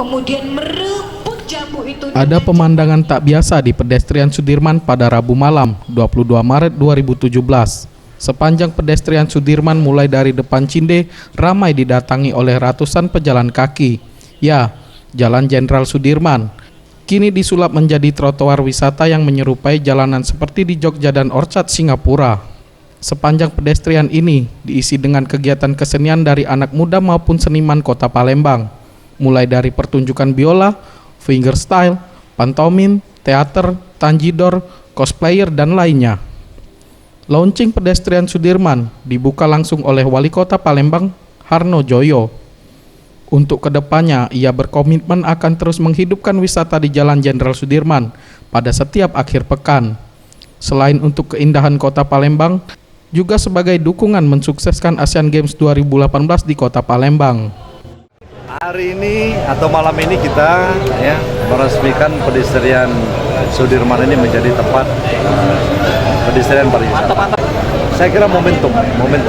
kemudian merebut jambu itu. Ada pemandangan tak biasa di pedestrian Sudirman pada Rabu malam, 22 Maret 2017. Sepanjang pedestrian Sudirman mulai dari depan Cinde ramai didatangi oleh ratusan pejalan kaki. Ya, Jalan Jenderal Sudirman kini disulap menjadi trotoar wisata yang menyerupai jalanan seperti di Jogja dan Orchard, Singapura. Sepanjang pedestrian ini diisi dengan kegiatan kesenian dari anak muda maupun seniman kota Palembang, mulai dari pertunjukan biola, fingerstyle, pantomim, teater, tanjidor, cosplayer, dan lainnya. Launching pedestrian Sudirman dibuka langsung oleh Wali Kota Palembang, Harno Joyo. Untuk kedepannya, ia berkomitmen akan terus menghidupkan wisata di Jalan Jenderal Sudirman pada setiap akhir pekan. Selain untuk keindahan kota Palembang, juga sebagai dukungan mensukseskan Asian Games 2018 di kota Palembang. Hari ini atau malam ini kita meresmikan pedestrian Sudirman ini menjadi tempat pedestrian pariwisata. Saya kira momentum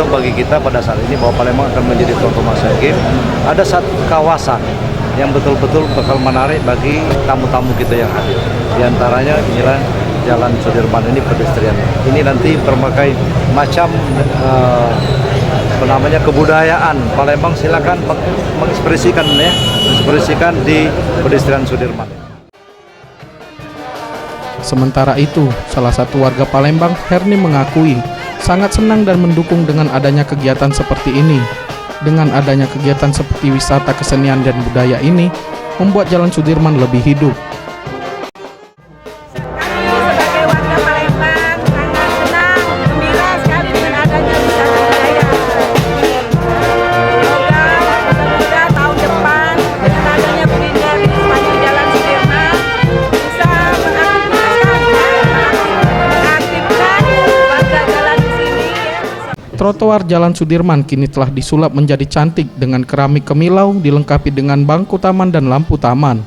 bagi kita pada saat ini bahwa Palembang akan menjadi tuan rumah Asian Games. Ada satu kawasan yang betul-betul bakal menarik bagi tamu-tamu kita yang hadir. Di antaranya inilah Jalan Sudirman ini pedestrian. Ini nanti berbagai macam kebudayaan Palembang, silakan mengekspresikan di pedestrian Sudirman. Sementara itu, salah satu warga Palembang, Herni, mengakui sangat senang dan mendukung dengan adanya kegiatan seperti ini. Dengan adanya kegiatan seperti wisata kesenian dan budaya ini, membuat Jalan Sudirman lebih hidup. Trotoar Jalan Sudirman kini telah disulap menjadi cantik dengan keramik kemilau dilengkapi dengan bangku taman dan lampu taman.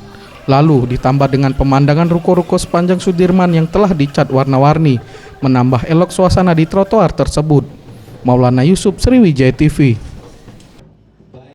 Lalu ditambah dengan pemandangan ruko-ruko sepanjang Sudirman yang telah dicat warna-warni, menambah elok suasana di trotoar tersebut. Maulana Yusuf, Sriwijaya TV.